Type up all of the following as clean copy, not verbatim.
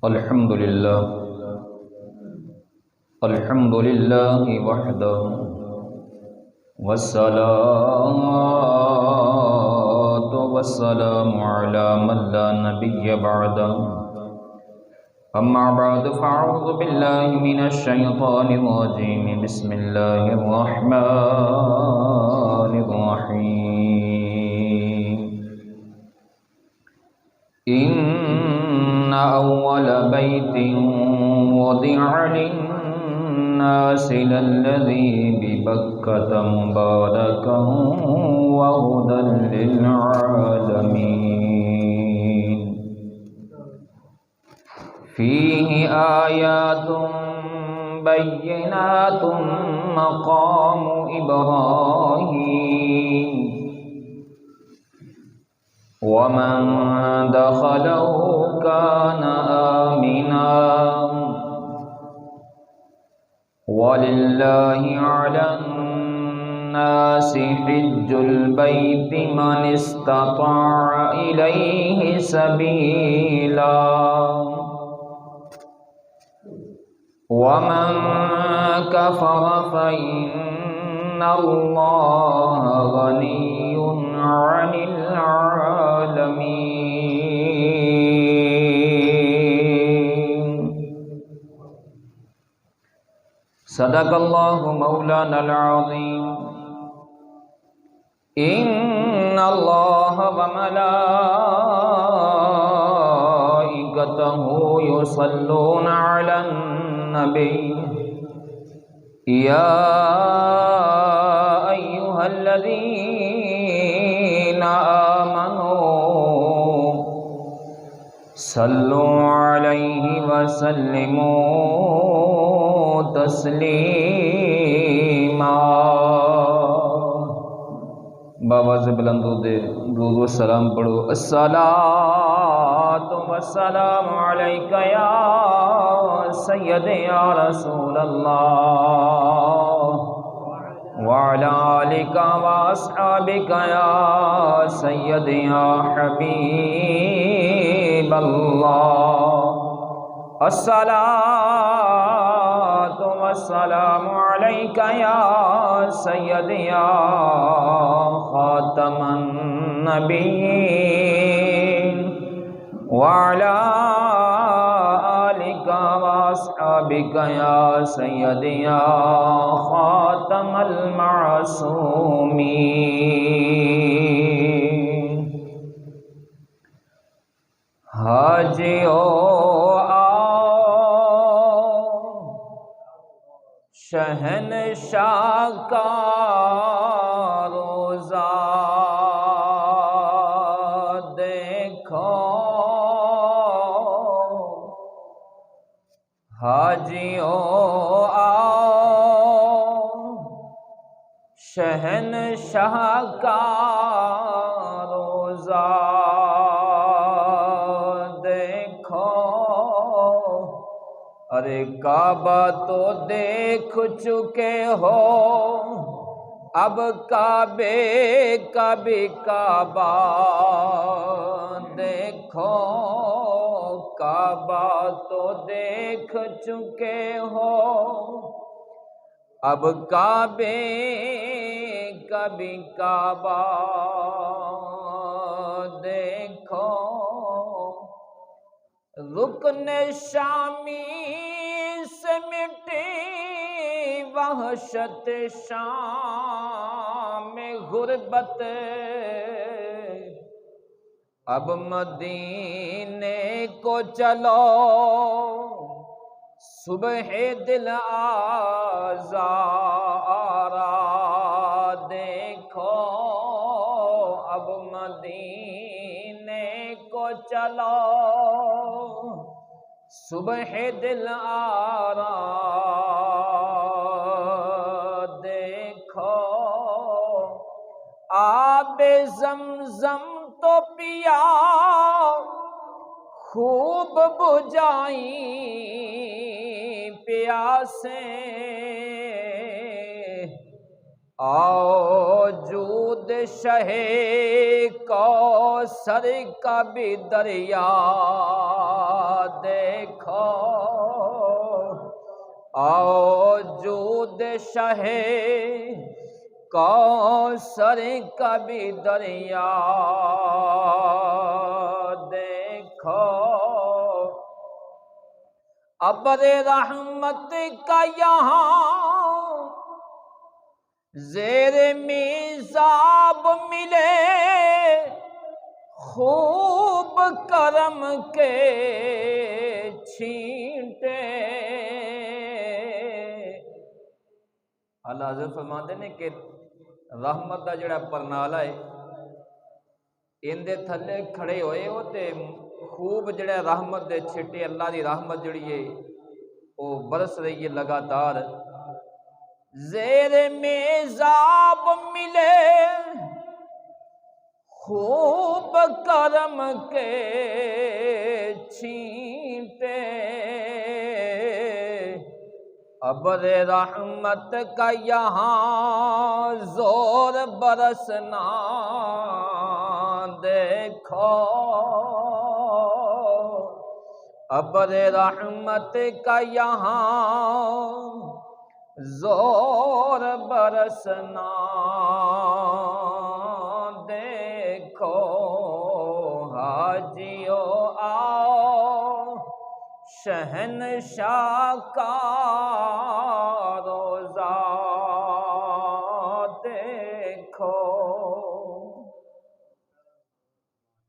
الحمد لله الحمد لله وحده والصلاة والسلام على من لا نبي بعده أما بعد فأعوذ بالله من الشيطان الرجيم بسم الله الرحمن الرحيم إن أول بيت وضع للناس للذي ببكة مباركا وهدى للعالمين فيه آيات بينات مقام إبراهيم ومن دخله كان آمنا ولله على الناس حج البيت من استطاع إليه سبيلا ومن كفر فإن الله غني عن العالمين صدق الله مولانا العظيم إن الله وملائكته يصلون على النبي يا أيها الذين آمنوا صلوا عليه وسلموا تسلیما بآواز بلند درود و سلام پڑھو الصلاۃ والسلام علیک یا سید یا رسول اللہ وعلی آلک واصحابک یا سید یا حبیب اللہ الصلاۃ والسلام علیک یا سید یا خاتم النبیین وعلی آلک واصحابک یا سید یا خاتم المعصومین حاجیو شہنشاہ کا روزہ دیکھو حاجیوں آؤ شہنشاہ کا روزہ ارے کعبہ تو دیکھ چکے ہو اب کعبے کا بھی کعبہ دیکھو کعبہ تو دیکھ چکے ہو اب کعبے کا بھی کعبہ دیکھو رکن شامی سے مٹی وحشت شام میں غربت اب مدینے کو چلو صبح دل آزارا دیکھو اب مدینے کو چلو صبح دل آرا دیکھو آب زمزم تو پیا خوب بجھائی پیاسیں آؤ جود شہ کوثر کا بھی دریا دیکھ دیکھو آؤ جود شہ کوثر کا بھی دریا دیکھو، ابر رحمت کا یہاں زیر میزاب ملے، خوب کرم کے چھینٹے۔ اللہ حضرت فرماتے نے کہ رحمت دا جڑا پرنالا ہے اندے تھلے کھڑے ہوئے ہو تے خوب جڑا رحمت دے چھٹے، اللہ دی رحمت جڑی ہے وہ برس رہی ہے لگاتار۔ زیر میزاب ملے خوب کرم کے چھینٹے، ابر رحمت کا یہاں زور برسنا دیکھو، ابر رحمت کا یہاں زور برسنا دیکھو، حاجیو آؤ شہنشاہ کا روضہ دیکھو۔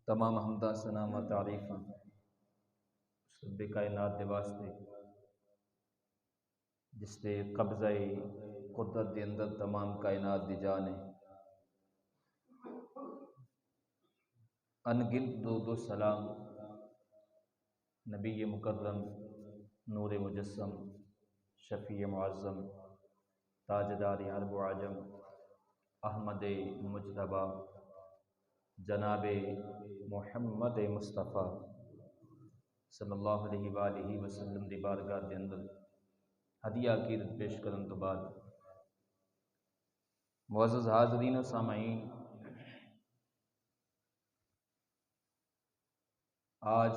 تمام حمدہ ثنا و تعریفاں رب کائنات دے واسطے جس دے قبضہ قدرت دے اندر تمام کائنات دی جان ہے۔ انگنت درود و سلام نبی مکرم، نور مجسم، شفیع معظم، تاجدار عرب و عجم، احمد مجتبی، جناب محمد مصطفیٰ صلی اللہ علیہ وآلہ وسلم دی بارگاہ دے اندر ہدیہ عقیدت پیش کرن تو بعد، معزز حاضرین و سامعین، آج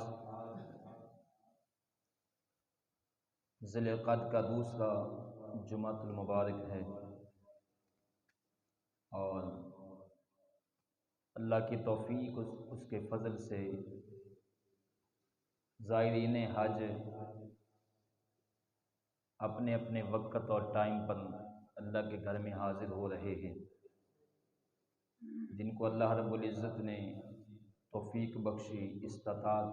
ذی القعدہ کا دوسرا جمعۃ المبارک ہے، اور اللہ کی توفیق اس کے فضل سے زائرین حج اپنے اپنے وقت اور ٹائم پر اللہ کے گھر میں حاضر ہو رہے ہیں، جن کو اللہ رب العزت نے توفیق بخشی، استطاعت،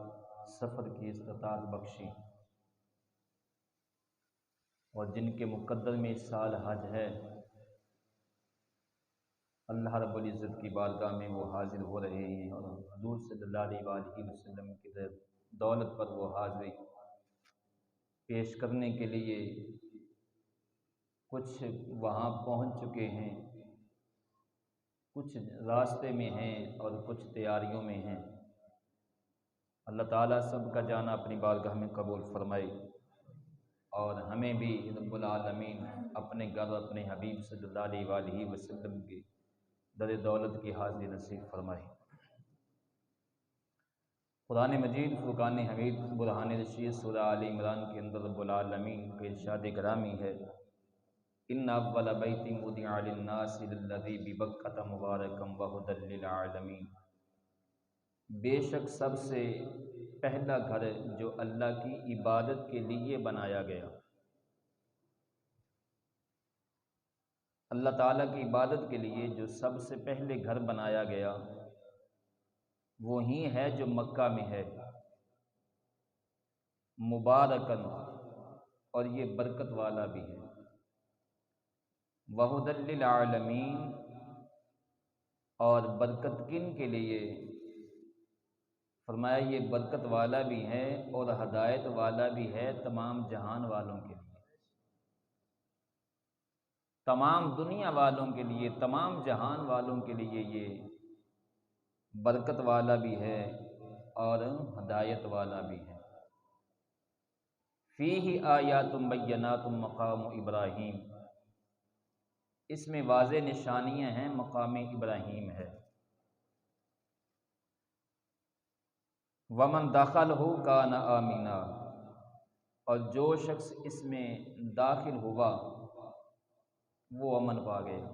سفر کی استطاعت بخشی، اور جن کے مقدر میں اس سال حج ہے، اللہ رب العزت کی بارگاہ میں وہ حاضر ہو رہے ہیں، اور حضور صلی اللہ علیہ وآلہ وسلم کی دولت پر وہ حاضری پیش کرنے کے لیے کچھ وہاں پہنچ چکے ہیں، کچھ راستے میں ہیں اور کچھ تیاریوں میں ہیں۔ اللہ تعالیٰ سب کا جانا اپنی بارگاہ میں قبول فرمائے، اور ہمیں بھی رب العالمین اپنے گھر اپنے حبیب صلی اللہ علیہ وآلہ وسلم کے در دولت کی حاضری نصیب فرمائے۔ قرآن مجید فرقان حمید برہان رشید سورہ آل عمران کے اندر رب العالمین کے ارشاد گرامی ہے، ان اول بیت وضع للناس للذی ببکۃ مبارکا وہدی للعالمین، بے شک سب سے پہلا گھر جو اللہ کی عبادت کے لیے بنایا گیا، اللہ تعالیٰ کی عبادت کے لیے جو سب سے پہلے گھر بنایا گیا وہی ہے جو مکہ میں ہے، مبارکن، اور یہ برکت والا بھی ہے، وہدی للعالمین، اور برکت کن کے لیے؟ فرمایا یہ برکت والا بھی ہے اور ہدایت والا بھی ہے تمام جہان والوں کے لیے، تمام دنیا والوں کے لیے، تمام جہان والوں کے لیے یہ برکت والا بھی ہے اور ہدایت والا بھی ہے۔ فیہ آیات بینات مقام ابراہیم، اس میں واضح نشانیاں ہیں، مقام ابراہیم ہے۔ ومن دخلہ کان آمنا، اور جو شخص اس میں داخل ہوا وہ امن پا گیا،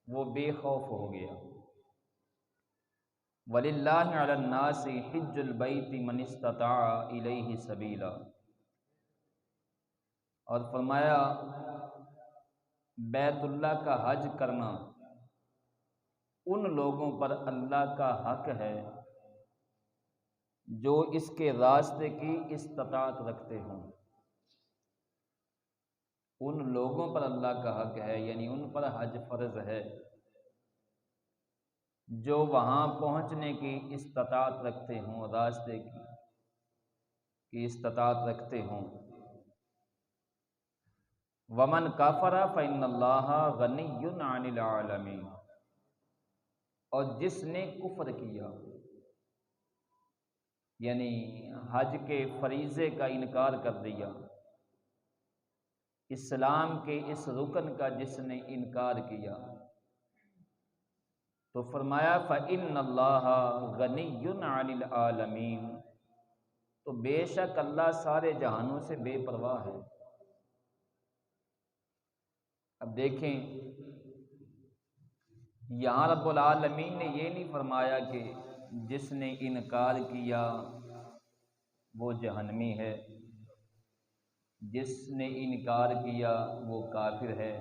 وہ بے خوف ہو گیا۔ وَلِلَّهِ عَلَى النَّاسِ حِجُّ الْبَيْتِ مَنِ اسْتَطَاعَ إِلَيْهِ سَبِيلًا، اور فرمایا بیت اللہ کا حج کرنا ان لوگوں پر اللہ کا حق ہے جو اس کے راستے کی استطاعت رکھتے ہوں۔ ان لوگوں پر اللہ کا حق ہے، یعنی ان پر حج فرض ہے جو وہاں پہنچنے کی استطاعت رکھتے ہوں، راستے کی استطاعت رکھتے ہوں۔ وَمَنْ كَفَرَ فَإِنَّ اللَّهَ غَنِيٌّ عَنِ الْعَالَمِينَ، اور جس نے کفر کیا یعنی حج کے فریضے کا انکار کر دیا، اسلام کے اس رکن کا جس نے انکار کیا، تو فرمایا فَإِنَّ اللَّهَ غَنِيٌّ عَنِ الْعَالَمِينَ، تو بے شک اللہ سارے جہانوں سے بے پرواہ ہے۔ اب دیکھیں یہاں رب العالمین نے یہ نہیں فرمایا کہ جس نے انکار کیا وہ جہنمی ہے، جس نے انکار کیا وہ کافر ہے،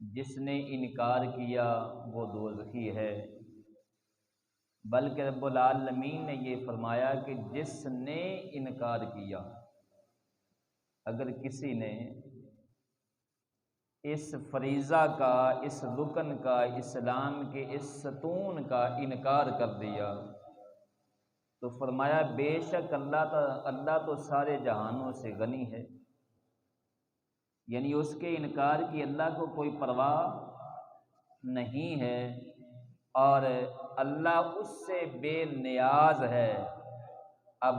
جس نے انکار کیا وہ دوزخی ہے، بلکہ رب العالمین نے یہ فرمایا کہ جس نے انکار کیا، اگر کسی نے اس فریضہ کا، اس رکن کا، اسلام کے اس ستون کا انکار کر دیا، تو فرمایا بے شک اللہ تو سارے جہانوں سے غنی ہے، یعنی اس کے انکار کی اللہ کو کوئی پرواہ نہیں ہے، اور اللہ اس سے بے نیاز ہے۔ اب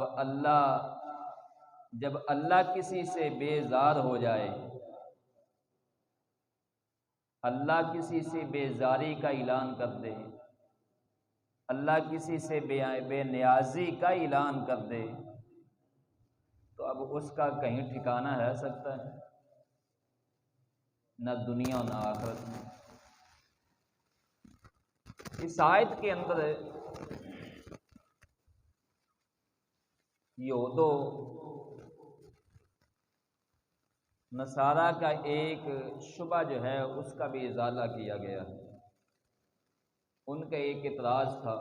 جب اللہ کسی سے بیزار ہو جائے، اللہ کسی سے بیزاری کا اعلان کر دے، اللہ کسی سے بے نیازی کا اعلان کر دے، تو اب اس کا کہیں ٹھکانہ رہ سکتا ہے؟ نہ دنیا نہ آخرت میں۔ اس آیت کے اندر یہود و نصارہ کا ایک شبہ جو ہے اس کا بھی ازالہ کیا گیا ہے۔ ان کا ایک اعتراض تھا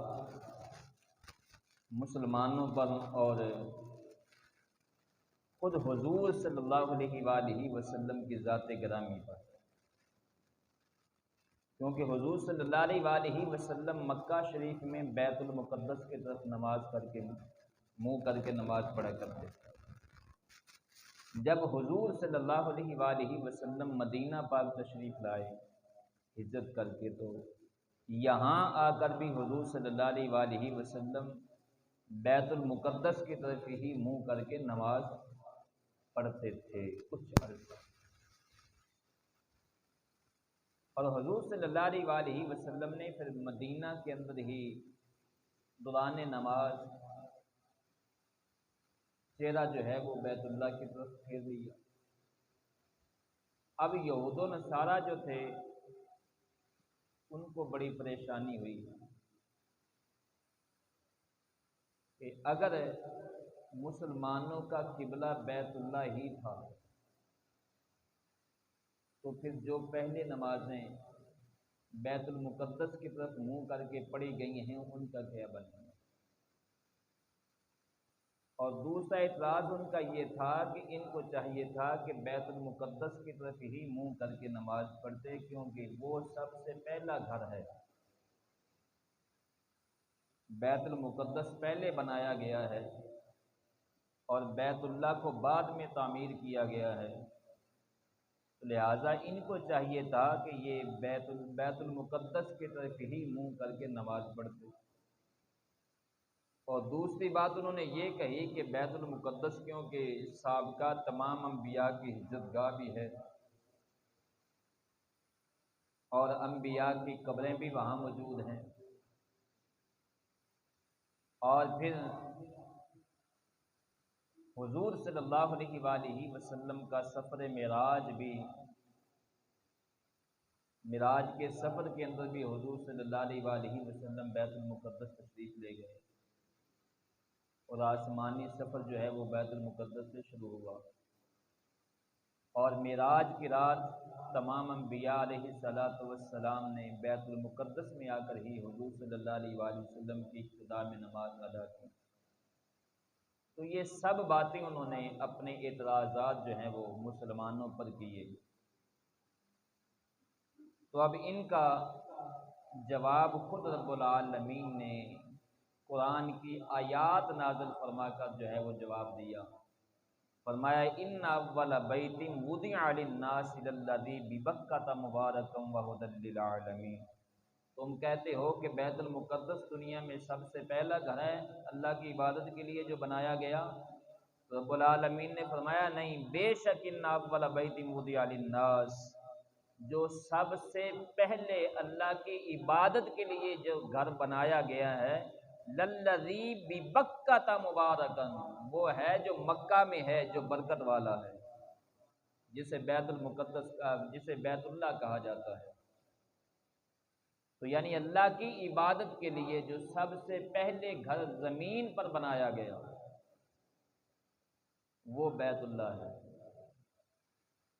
مسلمانوں پر اور خود حضور صلی اللہ علیہ وآلہ وسلم کی ذات گرامی پر، کیونکہ حضور صلی اللہ علیہ وآلہ وسلم مکہ شریف میں بیت المقدس کی طرف نماز پڑھ کے منہ کر کے نماز پڑھا کرتے تھے۔ جب حضور صلی اللہ علیہ وآلہ وسلم مدینہ پاک تشریف لائے ہجرت کر کے، تو یہاں آ کر بھی حضور صلی اللہ علیہ وآلہ وسلم بیت المقدس کی طرف ہی منہ کر کے نماز پڑھتے تھے کچھ عرصہ، اور حضور صلی اللہ علیہ وآلہ وسلم نے پھر مدینہ کے اندر ہی دوران نماز چہرہ جو ہے وہ بیت اللہ کی طرف پھیر لیا۔ اب یہود و نصارہ جو تھے ان کو بڑی پریشانی ہوئی کہ اگر مسلمانوں کا قبلہ بیت اللہ ہی تھا تو پھر جو پہلے نمازیں بیت المقدس کی طرف منہ کر کے پڑھی گئی ہیں ان کا کیا بنے؟ اور دوسرا اعتراض ان کا یہ تھا کہ ان کو چاہیے تھا کہ بیت المقدس کی طرف ہی منہ کر کے نماز پڑھتے، کیونکہ وہ سب سے پہلا گھر ہے، بیت المقدس پہلے بنایا گیا ہے اور بیت اللہ کو بعد میں تعمیر کیا گیا ہے، لہٰذا ان کو چاہیے تھا کہ یہ بیت المقدس کی طرف ہی منہ کر کے نماز پڑھتے۔ اور دوسری بات انہوں نے یہ کہی کہ بیت المقدس کیونکہ سابقہ تمام انبیاء کی ہجرت گاہ بھی ہے اور انبیاء کی قبریں بھی وہاں موجود ہیں، اور پھر حضور صلی اللہ علیہ وآلہ وسلم کا سفر معراج بھی، معراج کے سفر کے اندر بھی حضور صلی اللہ علیہ وآلہ وسلم بیت المقدس تشریف لے گئے، اور آسمانی سفر جو ہے وہ بیت المقدس سے شروع ہوا، اور معراج کی رات تمام انبیاء علیہ السلام نے بیت المقدس میں آ کر ہی حضور صلی اللہ علیہ وآلہ وسلم کی ابتدا میں نماز ادا کی۔ تو یہ سب باتیں انہوں نے اپنے اعتراضات جو ہیں وہ مسلمانوں پر کیے، تو اب ان کا جواب خود رب العالمین نے قرآن کی آیات نازل فرما کر جو ہے وہ جواب دیا۔ فرمایا ان اول بیت وضع للناس للذی ببکۃ مبارکا وہدی للعالمین، تم کہتے ہو کہ بیت المقدس دنیا میں سب سے پہلا گھر ہے اللہ کی عبادت کے لیے جو بنایا گیا، تو رب العالمین نے فرمایا نہیں، بے شک ان اول بیت وضع للناس، جو سب سے پہلے اللہ کی عبادت کے لیے جو گھر بنایا گیا ہے، للذی ببکۃ مبارکا، وہ ہے جو مکہ میں ہے، جو برکت والا ہے، جسے بیت المقدس جسے بیت اللہ کہا جاتا ہے۔ تو یعنی اللہ کی عبادت کے لیے جو سب سے پہلے گھر زمین پر بنایا گیا وہ بیت اللہ ہے۔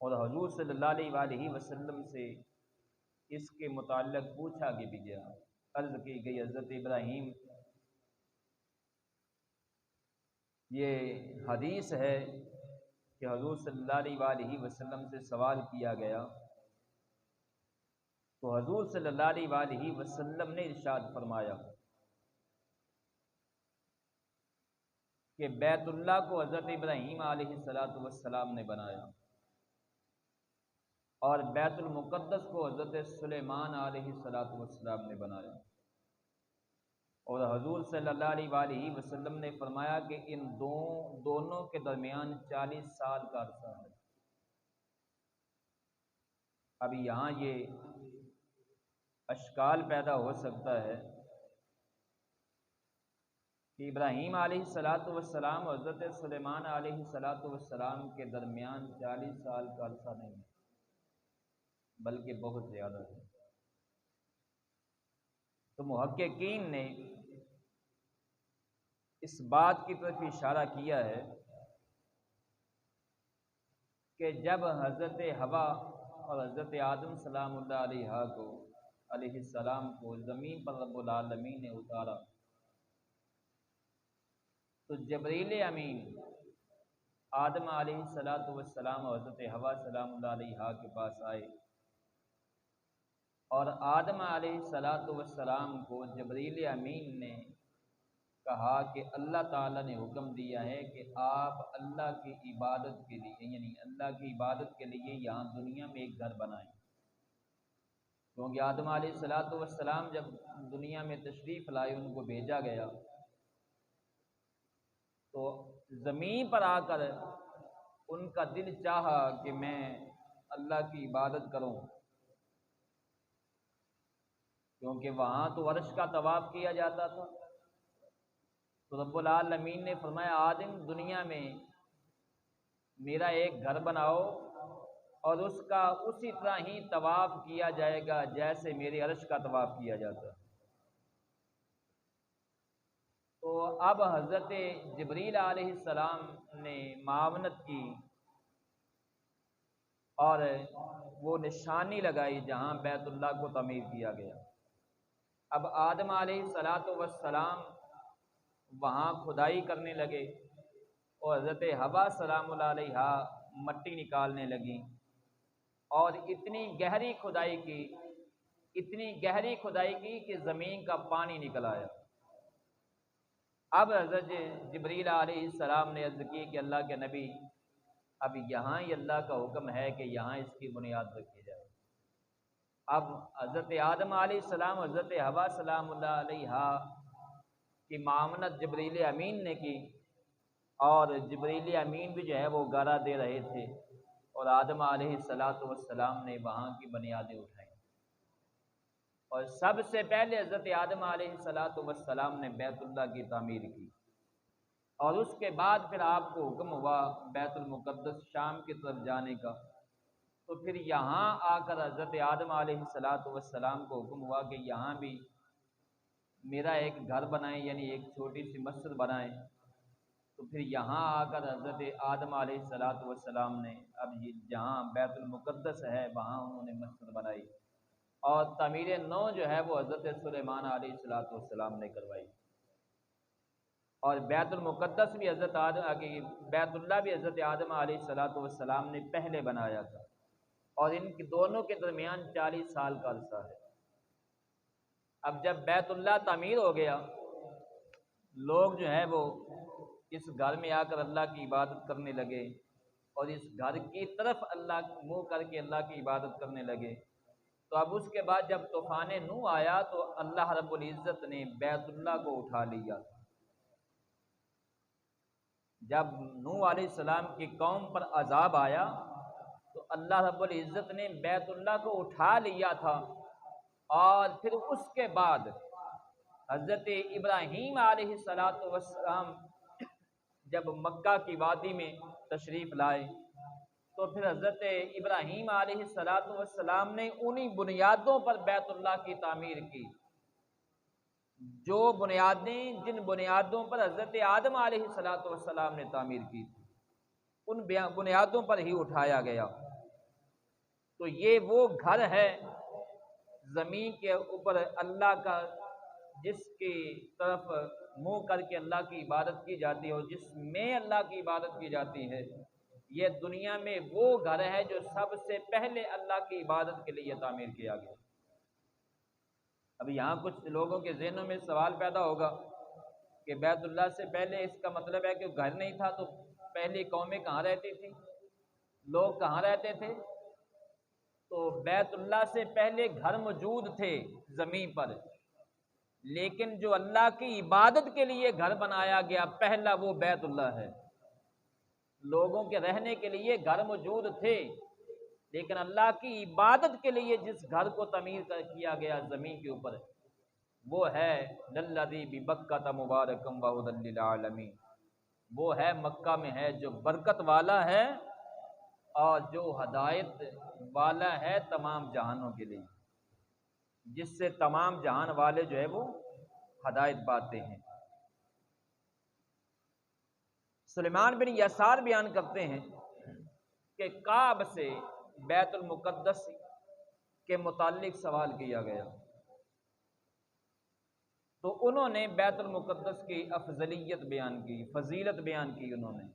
اور حضور صلی اللہ علیہ وآلہ وسلم سے اس کے متعلق پوچھا بھی گیا، عرض کی گئی حضرت ابراہیم، یہ حدیث ہے کہ حضور صلی اللہ علیہ وآلہ وسلم سے سوال کیا گیا، تو حضور صلی اللہ علیہ وآلہ وسلم نے ارشاد فرمایا کہ بیت اللہ کو حضرت ابراہیم علیہ السلام نے بنایا، اور بیت المقدس کو حضرت سلیمان علیہ السلام نے بنایا، اور حضور صلی اللہ علیہ وآلہ وسلم نے فرمایا کہ ان دونوں کے درمیان 40 سال کا عرصہ ہے۔ اب یہاں یہ اشکال پیدا ہو سکتا ہے کہ ابراہیم علیہ السلام اور حضرت سلیمان علیہ السلام کے درمیان 40 سال کا عرصہ نہیں ہے، بلکہ بہت زیادہ ہے۔ تو محققین نے اس بات کی طرف اشارہ کیا ہے کہ جب حضرت حوا اور حضرت آدم سلام اللہ علیہ السلام کو زمین پر رب العالمین نے اتارا، تو جبریل امین آدم علیہ السلام اور حضرت حوا سلام اللہ علیہ کے پاس آئے، اور آدم علیہ السلام کو جبریل امین نے کہا کہ اللہ تعالیٰ نے حکم دیا ہے کہ آپ اللہ کی عبادت کے لیے، یعنی اللہ کی عبادت کے لیے یہاں دنیا میں ایک گھر بنائیں، کیونکہ آدم علیہ السلام جب دنیا میں تشریف لائے، ان کو بھیجا گیا، تو زمین پر آ کر ان کا دل چاہا کہ میں اللہ کی عبادت کروں، کیونکہ وہاں تو عرش کا طواف کیا جاتا تھا۔ تو رب العالمین نے فرمایا آدم دنیا میں میرا ایک گھر بناؤ، اور اس کا اسی طرح ہی طواف کیا جائے گا جیسے میرے عرش کا طواف کیا جاتا ہے۔ تو اب حضرت جبریل علیہ السلام نے معاونت کی اور وہ نشانی لگائی جہاں بیت اللہ کو تعمیر کیا گیا۔ اب آدم علیہ السلام وہاں کھدائی کرنے لگے، اور حضرت حوا سلام اللہ علیہ مٹی نکالنے لگیں، اور اتنی گہری کھدائی کی کہ زمین کا پانی نکل آیا۔ اب حضرت جبریل علیہ السلام نے عرض کی کہ اللہ کے نبی، اب یہاں ہی اللہ کا حکم ہے کہ یہاں اس کی بنیاد رکھی جائے۔ اب حضرت آدم علیہ السلام، حضرت حوا سلام اللہ علیہ کی معاونت جبریل امین نے کی، اور جبریل امین بھی جو ہے وہ گارا دے رہے تھے، اور آدم علیہ السلام نے وہاں کی بنیادیں اٹھائیں، اور سب سے پہلے حضرت آدم علیہ السلام نے بیت اللہ کی تعمیر کی۔ اور اس کے بعد پھر آپ کو حکم ہوا بیت المقدس شام کی طرف جانے کا، تو پھر یہاں آ کر حضرت آدم علیہ السلام کو حکم ہوا کہ یہاں بھی میرا ایک گھر بنائیں، یعنی ایک چھوٹی سی مسجد بنائیں۔ تو پھر یہاں آ کر حضرت آدم علیہ السلام نے اب یہ جہاں بیت المقدس ہے وہاں انہوں نے مسجد بنائی، اور تعمیر نو جو ہے وہ حضرت سلیمان علیہ السلام نے کروائی۔ اور بیت المقدس بھی حضرت بیت اللہ بھی حضرت آدم علیہ السلام نے پہلے بنایا تھا، اور ان کے دونوں کے درمیان 40 سال کا عرصہ ہے۔ اب جب بیت اللہ تعمیر ہو گیا، لوگ جو ہے وہ اس گھر میں آ کر اللہ کی عبادت کرنے لگے، اور اس گھر کی طرف اللہ منہ کر کے اللہ کی عبادت کرنے لگے۔ تو اب اس کے بعد جب طوفان نوح آیا تو اللہ رب العزت نے بیت اللہ کو اٹھا لیا۔ جب نوح علیہ السلام کی قوم پر عذاب آیا تو اللہ رب العزت نے بیت اللہ کو اٹھا لیا تھا، اور پھر اس کے بعد حضرت ابراہیم علیہ السلام جب مکہ کی وادی میں تشریف لائے تو پھر حضرت ابراہیم علیہ السلام نے انہی بنیادوں پر بیت اللہ کی تعمیر کی، جو بنیادیں جن بنیادوں پر حضرت آدم علیہ السلام نے تعمیر کی تھی، ان بنیادوں پر ہی اٹھایا گیا۔ تو یہ وہ گھر ہے زمین کے اوپر اللہ کا، جس کی طرف منہ کر کے اللہ کی عبادت کی جاتی ہے اور جس میں اللہ کی عبادت کی جاتی ہے۔ یہ دنیا میں وہ گھر ہے جو سب سے پہلے اللہ کی عبادت کے لیے تعمیر کیا گیا۔ اب یہاں کچھ لوگوں کے ذہنوں میں سوال پیدا ہوگا کہ بیت اللہ سے پہلے اس کا مطلب ہے کہ گھر نہیں تھا تو پہلی قومیں کہاں رہتی تھی، لوگ کہاں رہتے تھے؟ تو بیت اللہ سے پہلے گھر موجود تھے زمین پر، لیکن جو اللہ کی عبادت کے لیے گھر بنایا گیا پہلا وہ بیت اللہ ہے۔ لوگوں کے رہنے کے لیے گھر موجود تھے، لیکن اللہ کی عبادت کے لیے جس گھر کو تعمیر کیا گیا زمین کے اوپر وہ ہے للذی ببکۃ مبارکا وہدی للعالمین، وہ ہے مکہ میں ہے جو برکت والا ہے اور جو ہدایت والا ہے تمام جہانوں کے لیے، جس سے تمام جہان والے جو ہے وہ ہدایت پاتے ہیں۔ سلیمان بن یسار بیان کرتے ہیں کہ کعب سے بیت المقدس کے متعلق سوال کیا گیا تو انہوں نے بیت المقدس کی افضلیت بیان کی، فضیلت بیان کی۔ انہوں نے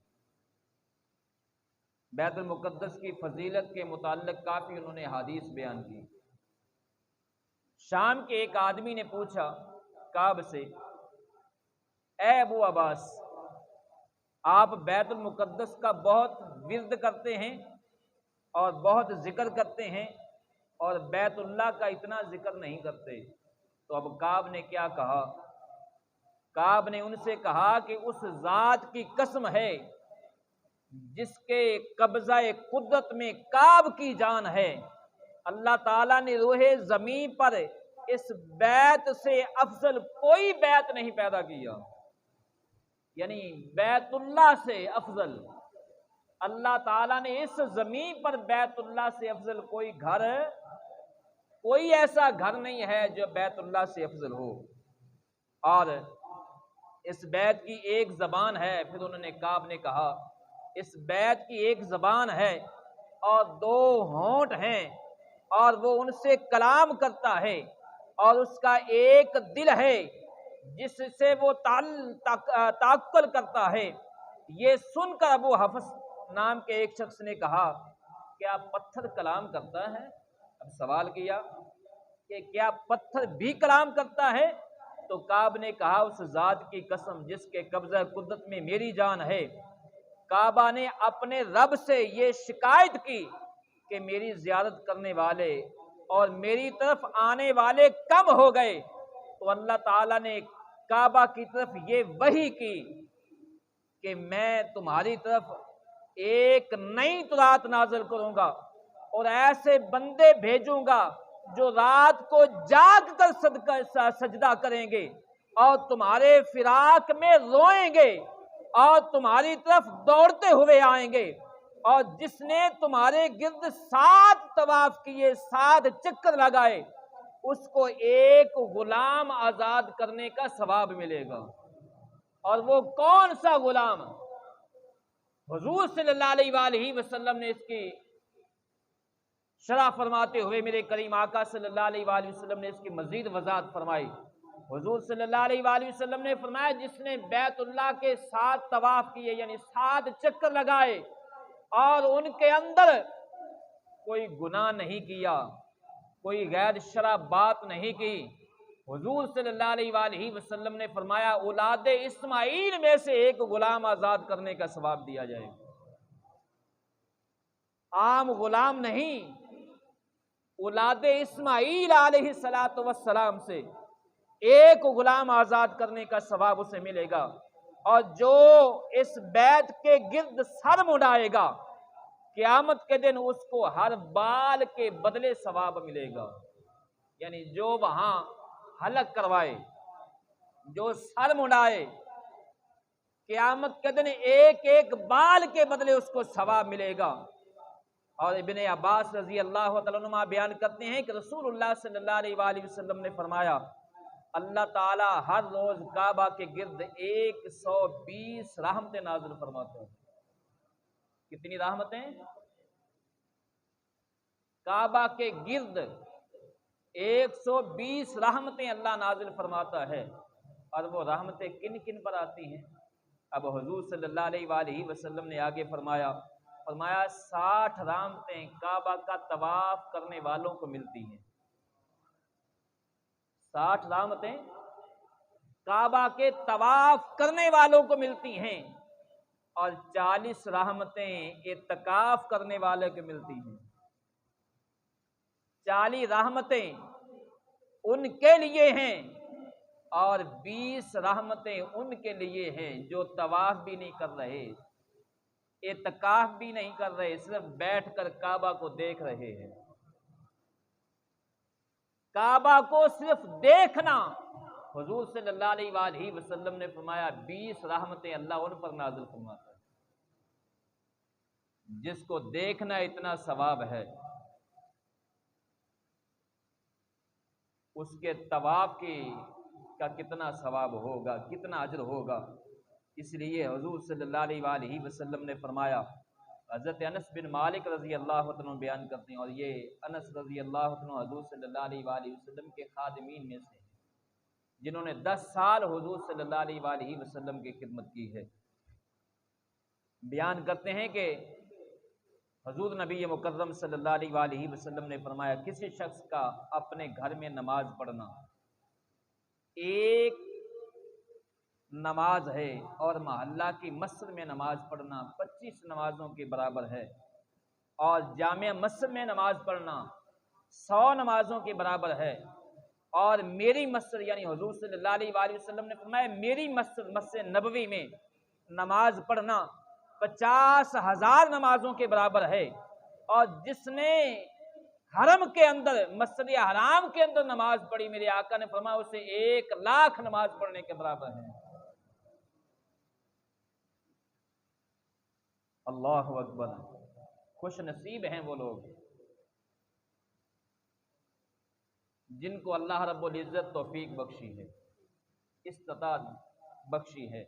بیت المقدس کی فضیلت کے متعلق کافی انہوں نے حدیث بیان کی۔ شام کے ایک آدمی نے پوچھا کعب سے، اے ابو عباس، آپ بیت المقدس کا بہت ورد کرتے ہیں اور بہت ذکر کرتے ہیں اور بیت اللہ کا اتنا ذکر نہیں کرتے، تو اب کعب نے کیا کہا؟ کعب نے ان سے کہا کہ اس ذات کی قسم ہے جس کے قبضہ قدرت میں کعب کی جان ہے، اللہ تعالیٰ نے روح زمین پر اس بیت سے افضل کوئی بیت نہیں پیدا کیا، یعنی بیت اللہ سے افضل اللہ تعالیٰ نے اس زمین پر بیت اللہ سے افضل کوئی گھر، کوئی ایسا گھر نہیں ہے جو بیت اللہ سے افضل ہو۔ اور اس بیت کی ایک زبان ہے، پھر انہوں نے کعب نے کہا اس بیت کی ایک زبان ہے اور دو ہونٹ ہیں اور وہ ان سے کلام کرتا ہے، اور اس کا ایک دل ہے جس سے وہ تعقل کرتا ہے۔ یہ سن کر ابو حفص نام کے ایک شخص نے کہا کیا پتھر کلام کرتا ہے؟ اب سوال کیا کہ کیا پتھر بھی کلام کرتا ہے؟ تو کعب نے کہا اس ذات کی قسم جس کے قبضہ قدرت میں میری جان ہے، کعبہ نے اپنے رب سے یہ شکایت کی کہ میری زیارت کرنے والے اور میری طرف آنے والے کم ہو گئے، تو اللہ تعالیٰ نے کعبہ کی طرف یہ وحی کی کہ میں تمہاری طرف ایک نئی رات نازل کروں گا اور ایسے بندے بھیجوں گا جو رات کو جاگ کر سجدہ کریں گے اور تمہارے فراق میں روئیں گے اور تمہاری طرف دوڑتے ہوئے آئیں گے، اور جس نے تمہارے گرد 7 طواف کیے، 7 چکر لگائے، اس کو ایک غلام آزاد کرنے کا ثواب ملے گا۔ اور وہ کون سا غلام؟ حضور صلی اللہ علیہ وآلہ وسلم نے اس کی شرح فرماتے ہوئے، میرے کریم آقا صلی اللہ علیہ وآلہ وسلم نے اس کی مزید وضاحت فرمائی۔ حضور صلی اللہ علیہ وآلہ وسلم نے فرمایا، جس نے بیت اللہ کے 7 طواف کیے، یعنی 7 چکر لگائے، اور ان کے اندر کوئی گناہ نہیں کیا، کوئی غیر شرع بات نہیں کی، حضور صلی اللہ علیہ وآلہ وسلم نے فرمایا اولاد اسماعیل میں سے ایک غلام آزاد کرنے کا ثواب دیا جائے گا۔ عام غلام نہیں، اولاد اسماعیل علیہ السلام سے ایک غلام آزاد کرنے کا ثواب اسے ملے گا۔ اور جو اس بیت کے گرد سر مڑائے گا، قیامت کے دن اس کو ہر بال کے بدلے ثواب ملے گا۔ یعنی جو وہاں حلق کروائے، جو سر مڑائے، قیامت کے دن ایک ایک بال کے بدلے اس کو ثواب ملے گا۔ اور ابن عباس رضی اللہ تعالیٰ عنہ بیان کرتے ہیں کہ رسول اللہ صلی اللہ علیہ وآلہ وسلم نے فرمایا، اللہ تعالیٰ ہر روز کعبہ کے گرد 120 رحمتیں نازل فرماتا ہے۔ کتنی رحمتیں؟ کعبہ کے گرد 120 رحمتیں اللہ نازل فرماتا ہے۔ اور وہ رحمتیں کن کن پر آتی ہیں؟ اب حضور صلی اللہ علیہ وآلہ وسلم نے آگے فرمایا 60 رحمتیں کعبہ کا طواف کرنے والوں کو ملتی ہیں۔ 60 رحمتیں کعبہ کے طواف کرنے والوں کو ملتی ہیں، اور 40 رحمتیں اعتکاف کرنے والے کو ملتی ہیں۔ 40 رحمتیں ان کے لیے ہیں، اور 20 رحمتیں ان کے لیے ہیں جو طواف بھی نہیں کر رہے، اعتکاف بھی نہیں کر رہے، صرف بیٹھ کر کعبہ کو دیکھ رہے ہیں۔ کعبہ کو صرف دیکھنا، حضور صلی اللہ علیہ وآلہ وسلم نے فرمایا 20 رحمتیں اللہ ان پر نازل فرماتا ہے۔ جس کو دیکھنا اتنا ثواب ہے، اس کے طواف کا کتنا ثواب ہوگا، کتنا اجر ہوگا۔ اس لیے حضور صلی اللہ علیہ وآلہ وسلم نے فرمایا، حضرت انس بن مالک رضی اللہ عنہ بیان کرتے ہیں، اور یہ انس رضی اللہ عنہ حضور صلی اللہ علیہ وآلہ وسلم کے خادمین میں سے ہیں، جنہوں نے 10 سال حضور صلی اللہ علیہ وآلہ وسلم کی خدمت کی ہے۔ بیان کرتے ہیں کہ حضور نبی مکرم صلی اللہ علیہ وآلہ وسلم نے فرمایا، کسی شخص کا اپنے گھر میں نماز پڑھنا ایک نماز ہے، اور محلہ کی مسجد میں نماز پڑھنا 25 نمازوں کے برابر ہے، اور جامع مسجد میں نماز پڑھنا 100 نمازوں کے برابر ہے، اور میری مسجد یعنی حضور صلی اللہ علیہ وآلہ وسلم نے فرمایا میری مسجد نبوی میں نماز پڑھنا 50,000 نمازوں کے برابر ہے۔ اور جس نے حرم کے اندر، مسجد حرام کے اندر نماز پڑھی، میرے آقا نے فرمایا اسے 1,00,000 نماز پڑھنے کے برابر ہے۔ اللہ اکبر! خوش نصیب ہیں وہ لوگ جن کو اللہ رب العزت توفیق بخشی ہے، استطاعت بخشی ہے،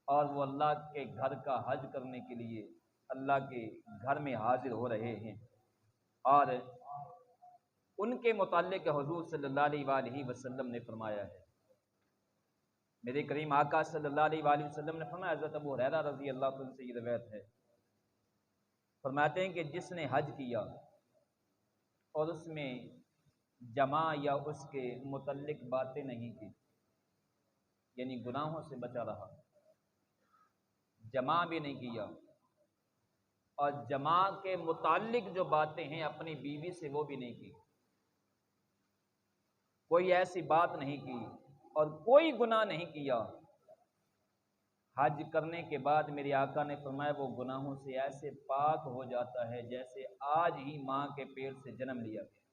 اور وہ اللہ کے گھر کا حج کرنے کے لیے اللہ کے گھر میں حاضر ہو رہے ہیں۔ اور ان کے متعلق حضور صلی اللہ علیہ وآلہ وسلم نے فرمایا ہے، میرے کریم آقا صلی اللہ علیہ وآلہ وسلم نے فرمایا، حضرت ابو ہریرہ رضی اللہ عنہ سے یہ روایت ہے، فرماتے ہیں کہ جس نے حج کیا اور اس میں جمع یا اس کے متعلق باتیں نہیں کی، یعنی گناہوں سے بچا رہا، جمع بھی نہیں کیا، اور جمع کے متعلق جو باتیں ہیں اپنی بیوی سے وہ بھی نہیں کی، کوئی ایسی بات نہیں کی اور کوئی گناہ نہیں کیا، حج کرنے کے بعد میرے آقا نے فرمایا وہ گناہوں سے ایسے پاک ہو جاتا ہے جیسے آج ہی ماں کے پیٹ سے جنم لیا گیا،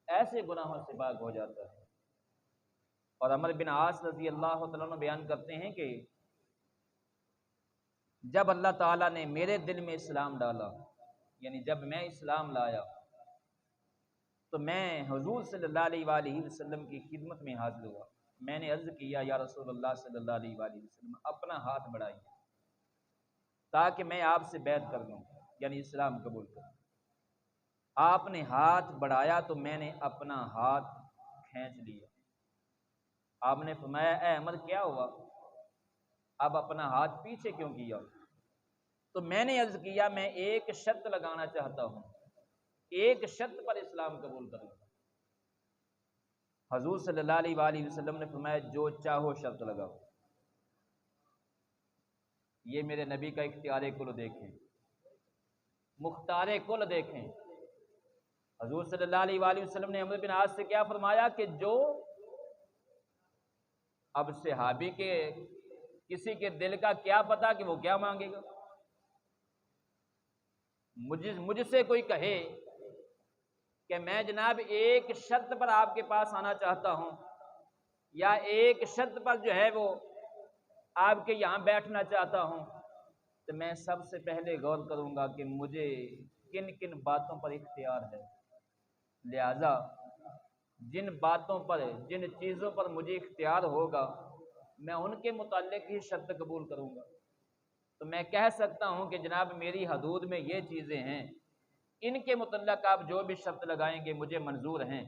ایسے گناہوں سے پاک ہو جاتا ہے۔ اور عمرو بن عاص رضی اللہ تعالیٰ عنہ بیان کرتے ہیں کہ جب اللہ تعالیٰ نے میرے دل میں اسلام ڈالا، یعنی جب میں اسلام لایا، تو میں حضور صلی اللہ علیہ وآلہ وسلم کی خدمت میں حاضر ہوا۔ میں نے عرض کیا یا رسول اللہ صلی اللہ علیہ وآلہ وسلم، اپنا ہاتھ بڑھائیے تاکہ میں آپ سے بیعت کر لوں، یعنی اسلام قبول کروں۔ آپ نے ہاتھ بڑھایا تو میں نے اپنا ہاتھ کھینچ لیا۔ آپ نے فرمایا اے عمر کیا ہوا، اب اپنا ہاتھ پیچھے کیوں کیا؟ تو میں نے عرض کیا میں ایک شرط لگانا چاہتا ہوں، ایک شرط پر اسلام قبول کروں گا۔ حضور صلی اللہ علیہ وآلہ وسلم نے فرمایا جو چاہو شرط لگاؤ۔ یہ میرے نبی کا اختیار کل دیکھیں، مختار کل دیکھیں۔ حضور صلی اللہ علیہ وآلہ وسلم نے عمرو بن عاص سے کیا فرمایا کہ جو اب صحابی کے کسی کے دل کا کیا پتا کہ وہ کیا مانگے گا، مجھ سے کوئی کہے کہ میں جناب ایک شرط پر آپ کے پاس آنا چاہتا ہوں، یا ایک شرط پر جو ہے وہ آپ کے یہاں بیٹھنا چاہتا ہوں، تو میں سب سے پہلے غور کروں گا کہ مجھے کن کن باتوں پر اختیار ہے، لہذا جن باتوں پر جن چیزوں پر مجھے اختیار ہوگا میں ان کے متعلق ہی شرط قبول کروں گا۔ تو میں کہہ سکتا ہوں کہ جناب میری حدود میں یہ چیزیں ہیں، ان کے متعلق آپ جو بھی شرط لگائیں گے مجھے منظور ہیں۔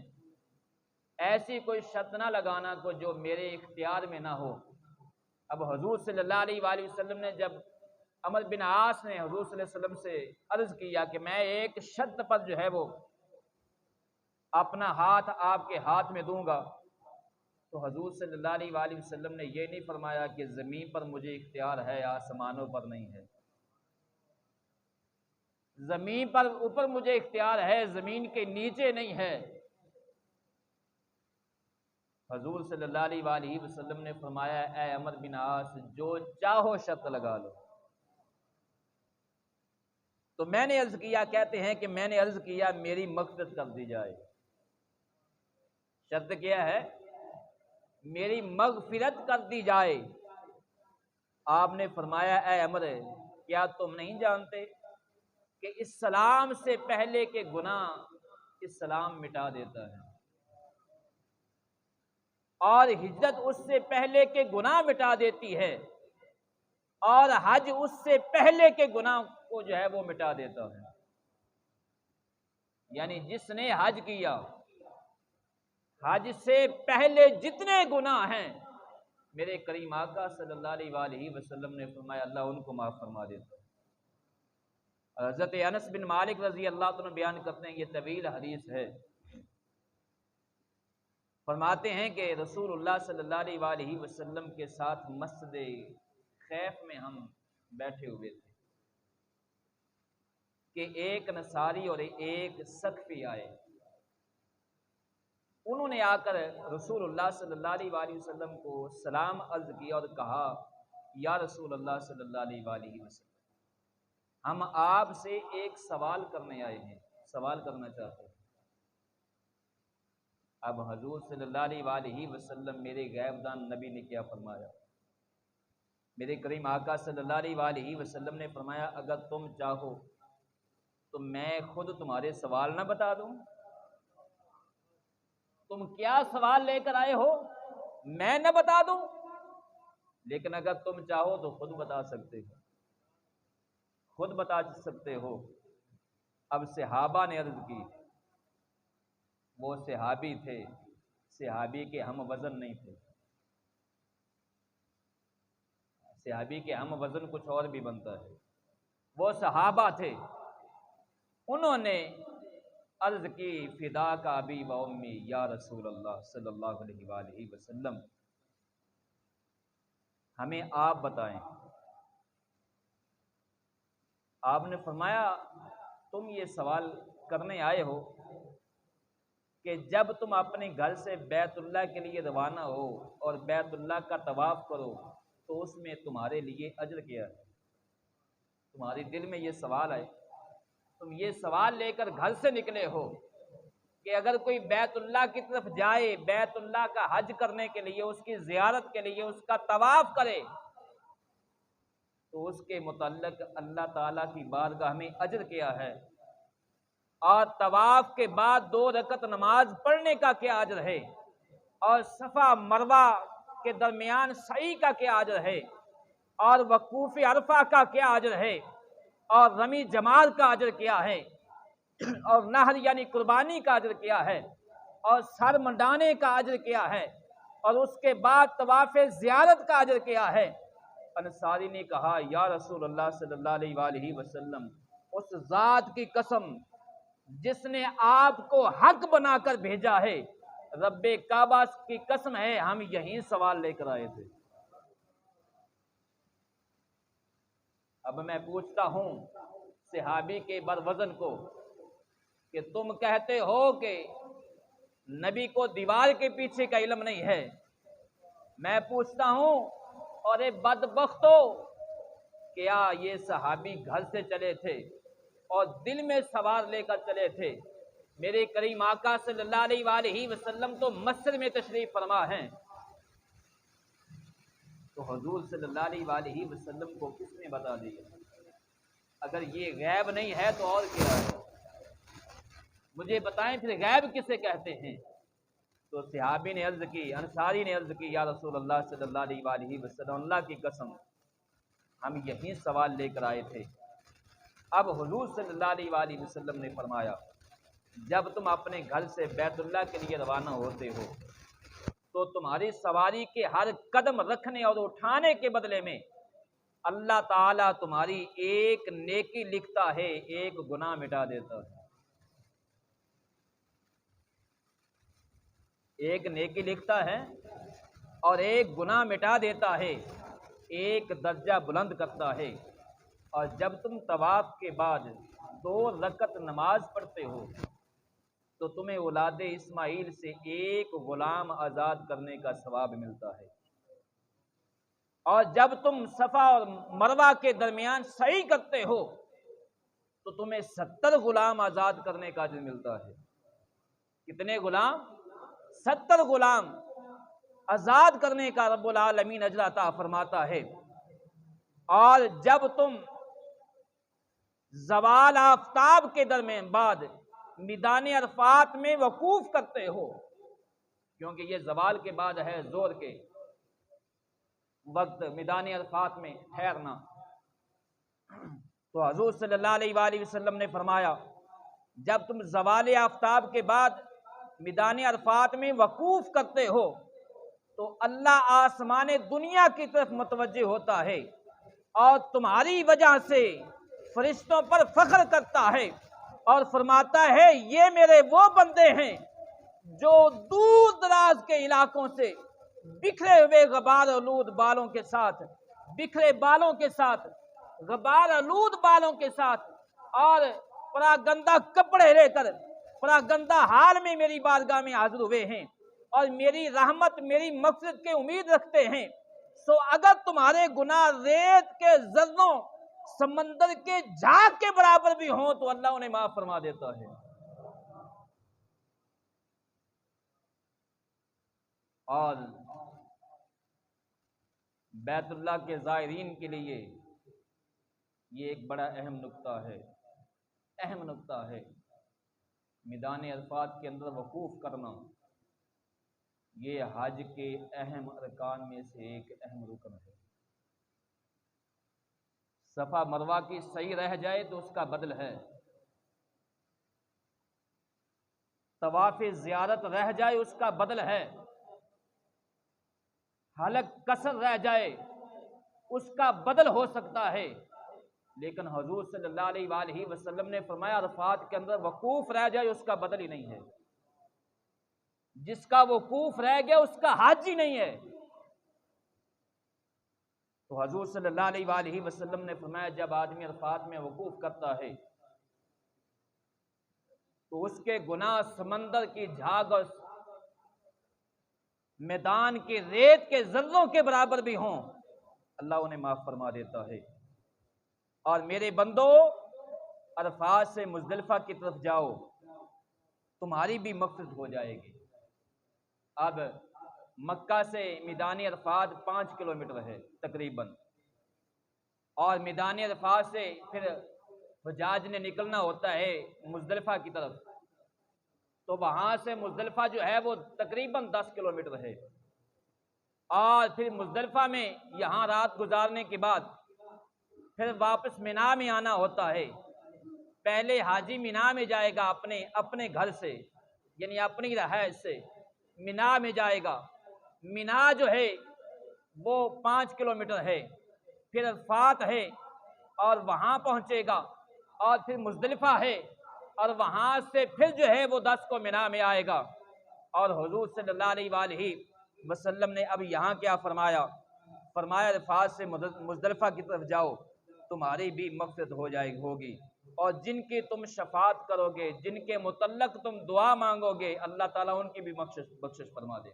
ایسی کوئی شرط نہ لگانا کو جو میرے اختیار میں نہ ہو۔ اب حضور صلی اللہ علیہ وآلہ وسلم نے جب عمرو بن عاص نے حضور صلی اللہ علیہ وسلم سے عرض کیا کہ میں ایک شرط پر جو ہے وہ اپنا ہاتھ آپ کے ہاتھ میں دوں گا، تو حضور صلی اللہ علیہ وآلہ وسلم نے یہ نہیں فرمایا کہ زمین پر مجھے اختیار ہے آسمانوں پر نہیں ہے، زمین پر اوپر مجھے اختیار ہے زمین کے نیچے نہیں ہے۔ حضور صلی اللہ علیہ وآلہ وسلم نے فرمایا اے عمرو بن عاص جو چاہو شرط لگا لو۔ تو میں نے عرض کیا، کہتے ہیں کہ میں نے عرض کیا میری مغفرت کر دی جائے۔ شرط کیا ہے؟ میری مغفرت کر دی جائے۔ آپ نے فرمایا اے عمر کیا تم نہیں جانتے کہ اسلام سے پہلے کے گناہ اسلام مٹا دیتا ہے، اور ہجرت اس سے پہلے کے گناہ مٹا دیتی ہے، اور حج اس سے پہلے کے گناہ کو جو ہے وہ مٹا دیتا ہے۔ یعنی جس نے حج کیا، حج سے پہلے جتنے گناہ ہیں میرے کریم آقا صلی اللہ علیہ وآلہ وسلم نے فرمایا اللہ ان کو معاف فرما دیتا ہے۔ حضرت انس بن مالک رضی اللہ عنہ بیان کرتے ہیں، یہ طویل حدیث ہے، فرماتے ہیں کہ رسول اللہ صلی اللہ علیہ وآلہ وسلم کے ساتھ مسجد خیف میں ہم بیٹھے ہوئے تھے کہ ایک نصاری اور ایک سقفی آئے۔ انہوں نے آ کر رسول اللہ صلی اللہ علیہ وآلہ وسلم کو سلام عرض کیا اور کہا یا رسول اللہ صلی اللہ علیہ وآلہ وسلم ہم آپ سے ایک سوال کرنے آئے ہیں، سوال کرنا چاہتے ہیں۔ اب حضور صلی اللہ علیہ وآلہ وسلم میرے غیب دان نبی نے کیا فرمایا؟ میرے کریم آقا صلی اللہ علیہ وآلہ وسلم نے فرمایا اگر تم چاہو تو میں خود تمہارے سوال نہ بتا دوں؟ تم کیا سوال لے کر آئے ہو میں نہ بتا دوں؟ لیکن اگر تم چاہو تو خود بتا سکتے ہو، خود بتا سکتے ہو۔ اب صحابہ نے عرض کی، وہ صحابی تھے، صحابی کے ہم وزن نہیں تھے، صحابی کے ہم وزن کچھ اور بھی بنتا ہے، وہ صحابہ تھے۔ انہوں نے عرض کی فدا کا ابی و امی یا رسول اللہ صلی اللہ علیہ وآلہ وسلم ہمیں آپ بتائیں۔ آپ نے فرمایا تم یہ سوال کرنے آئے ہو کہ جب تم اپنے گھر سے بیت اللہ کے لیے روانہ ہو اور بیت اللہ کا طواف کرو تو اس میں تمہارے لیے اجر کیا ہے؟ تمہارے دل میں یہ سوال ہے، تم یہ سوال لے کر گھر سے نکلے ہو کہ اگر کوئی بیت اللہ کی طرف جائے، بیت اللہ کا حج کرنے کے لیے، اس کی زیارت کے لیے، اس کا طواف کرے تو اس کے متعلق اللہ تعالیٰ کی بارگاہ میں اجر کیا ہے، اور طواف کے بعد 2 رکعت نماز پڑھنے کا کیا اجر ہے، اور صفا مروہ کے درمیان سعی کا کیا اجر ہے، اور وقوف عرفہ کا کیا اجر ہے، اور رمی جمار کا اجر کیا ہے، اور نہر یعنی قربانی کا اجر کیا ہے، اور سر منڈانے کا اجر کیا ہے، اور اس کے بعد طواف زیارت کا اجر کیا ہے۔ انصاری نے کہا یا رسول اللہ صلی اللہ علیہ وآلہ وسلم، اس ذات کی قسم جس نے آپ کو حق بنا کر بھیجا ہے، رب کعبہ کی قسم ہے، ہم یہی سوال لے کر آئے تھے۔ اب میں پوچھتا ہوں صحابی کے بروزن کو کہ تم کہتے ہو کہ نبی کو دیوار کے پیچھے کا علم نہیں ہے، میں پوچھتا ہوں اور اے بدبختو، کیا یہ صحابی گھر سے چلے تھے اور دل میں سوار لے کر چلے تھے؟ میرے کریم آقا صلی اللہ علیہ وآلہ وسلم تو مسجد میں تشریف فرما ہیں، تو حضور صلی اللہ علیہ وآلہ وسلم کو کس نے بتا دیا؟ اگر یہ غیب نہیں ہے تو اور کیا ہے؟ مجھے بتائیں پھر غیب کسے کہتے ہیں؟ تو صحابی نے عرض کی، انصاری نے عرض کی یا رسول اللہ صلی اللہ علیہ وآلہ وسلم، اللہ کی قسم ہم یہی سوال لے کر آئے تھے۔ اب حضور صلی اللہ علیہ وآلہ وسلم نے فرمایا جب تم اپنے گھر سے بیت اللہ کے لیے روانہ ہوتے ہو تو تمہاری سواری کے ہر قدم رکھنے اور اٹھانے کے بدلے میں اللہ تعالیٰ تمہاری ایک نیکی لکھتا ہے، ایک گناہ مٹا دیتا ہے۔ ایک نیکی لکھتا ہے اور ایک گناہ مٹا دیتا ہے، ایک درجہ بلند کرتا ہے۔ اور جب تم طواف کے بعد 2 رکعت نماز پڑھتے ہو تو تمہیں اولاد اسماعیل سے ایک غلام آزاد کرنے کا ثواب ملتا ہے، اور جب تم صفا اور مروہ کے درمیان سعی کرتے ہو تو تمہیں 70 غلام آزاد کرنے کا اجر ملتا ہے۔ کتنے غلام؟ 70 غلام آزاد کرنے کا رب العالمین اجر عطا فرماتا ہے۔ اور جب تم زوال آفتاب کے درمیان بعد میدان عرفات میں وقوف کرتے ہو، کیونکہ یہ زوال کے بعد ہے زور کے وقت میدان عرفات میں ٹھہرنا، تو حضور صلی اللہ علیہ وآلہ وسلم نے فرمایا جب تم زوال آفتاب کے بعد میدان عرفات میں وقوف کرتے ہو تو اللہ آسمان دنیا کی طرف متوجہ ہوتا ہے اور تمہاری وجہ سے فرشتوں پر فخر کرتا ہے اور فرماتا ہے یہ میرے وہ بندے ہیں جو دور دراز کے علاقوں سے بکھرے ہوئے غبار آلود بالوں کے ساتھ، بکھرے بالوں کے ساتھ، غبار آلود بالوں کے ساتھ اور پراگندہ کپڑے لے کر پراگندہ حال میں میری بارگاہ میں حاضر ہوئے ہیں اور میری رحمت میری مغفرت کی امید رکھتے ہیں۔ سو اگر تمہارے گناہ ریت کے ذروں سمندر کے جھاگ کے برابر بھی ہوں تو اللہ انہیں معاف فرما دیتا ہے۔ اور بیت اللہ کے زائرین کے لیے یہ ایک بڑا اہم نقطہ ہے، اہم نقطہ ہے۔ میدان عرفات کے اندر وقوف کرنا یہ حج کے اہم ارکان میں سے ایک اہم رکن ہے۔ صفا مروہ کی صحیح رہ جائے تو اس کا بدل ہے، طواف زیارت رہ جائے اس کا بدل ہے، حلق قصر رہ جائے اس کا بدل ہو سکتا ہے، لیکن حضور صلی اللہ علیہ وآلہ وسلم نے فرمایا عرفات کے اندر وقوف رہ جائے اس کا بدل ہی نہیں ہے۔ جس کا وقوف رہ گیا اس کا حج ہی نہیں ہے۔ تو حضور صلی اللہ علیہ وآلہ وسلم نے فرمایا جب آدمی عرفات میں وقوف کرتا ہے تو اس کے گناہ سمندر کی جھاگ اور میدان کے ریت کے ذروں کے برابر بھی ہوں اللہ انہیں معاف فرما دیتا ہے۔ اور میرے بندو عرفات سے مزدلفہ کی طرف جاؤ تمہاری بھی مغفرت ہو جائے گی۔ اب مکہ سے میدان عرفات 5 کلومیٹر ہے تقریباً، اور میدان عرفات سے پھر حجاج نے نکلنا ہوتا ہے مزدلفہ کی طرف، تو وہاں سے مزدلفہ جو ہے وہ تقریباً 10 کلومیٹر ہے، اور پھر مزدلفہ میں یہاں رات گزارنے کے بعد پھر واپس مینا میں آنا ہوتا ہے۔ پہلے حاجی مینا میں جائے گا اپنے گھر سے، یعنی اپنی رہائش سے مینا میں جائے گا۔ مینا جو ہے وہ 5 کلومیٹر ہے، پھر عرفات ہے اور وہاں پہنچے گا، اور پھر مزدلفہ ہے اور وہاں سے پھر جو ہے وہ 10 کو مینا میں آئے گا۔ اور حضور صلی اللہ علیہ وآلہ وسلم نے اب یہاں کیا فرمایا؟ فرمایا عرفات سے مزدلفہ کی طرف جاؤ، تمہاری بھی مغفرت ہوگی، اور جن کی تم شفاعت کرو گے، جن کے متعلق تم دعا مانگو گے، اللہ تعالیٰ ان کی بھی بخشش فرما دے۔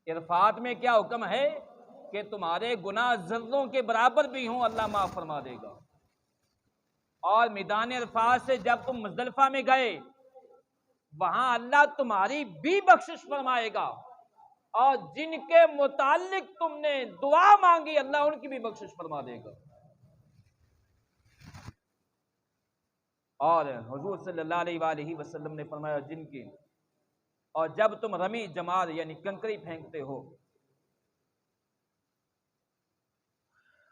عرفات میں کیا حکم ہے کہ تمہارے گناہ ذروں کے برابر بھی ہوں، اللہ معاف فرما دے گا۔ اور میدان عرفات سے جب تم مزدلفہ میں گئے، وہاں اللہ تمہاری بھی بخشش فرمائے گا، اور جن کے متعلق تم نے دعا مانگی، اللہ ان کی بھی بخشش فرما دے گا۔ اور حضور صلی اللہ علیہ وآلہ وسلم نے فرمایا جن کی، اور جب تم رمی جمار یعنی کنکری پھینکتے ہو،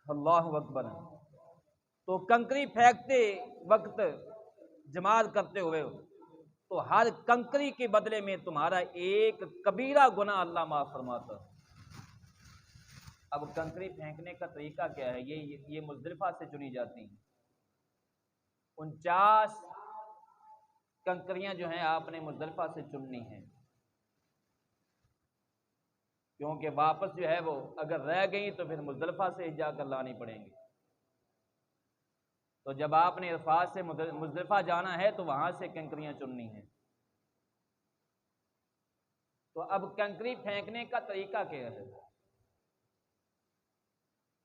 اللہ اکبر، تو کنکری پھینکتے وقت جمار کرتے ہوئے تو ہر کنکری کے بدلے میں تمہارا ایک کبیرہ گناہ اللہ معاف فرماتا۔ اب کنکری پھینکنے کا طریقہ کیا ہے؟ یہ مزدلفہ سے چنی جاتی ہیں 49 کنکریاں جو ہیں آپ نے مزدلفہ سے چننی ہیں، کیونکہ واپس جو ہے وہ اگر رہ گئی تو پھر مزدلفہ سے جا کر لانی پڑیں گی۔ تو جب آپ نے عرفات سے مزدلفہ جانا ہے تو وہاں سے کنکریاں چننی ہیں۔ تو اب کنکری پھینکنے کا طریقہ کیا ہے؟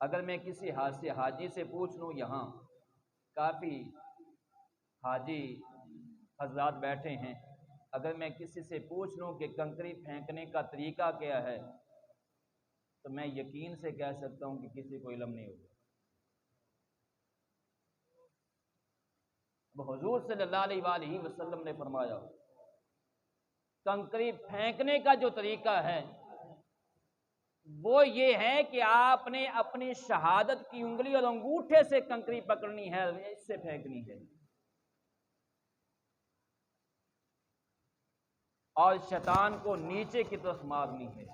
اگر میں کسی حاجی سے پوچھ لوں، یہاں کافی حاجی حضرات بیٹھے ہیں، اگر میں کسی سے پوچھ لوں کہ کنکری پھینکنے کا طریقہ کیا ہے، تو میں یقین سے کہہ سکتا ہوں کہ کسی کو علم نہیں ہوگا۔ اب حضور صلی اللہ علیہ وآلہ وسلم نے فرمایا کنکری پھینکنے کا جو طریقہ ہے وہ یہ ہے کہ آپ نے اپنی شہادت کی انگلی اور انگوٹھے سے کنکری پکڑنی ہے، اس سے پھینکنی ہے، اور شیطان کو نیچے کی طرف مارنی ہے۔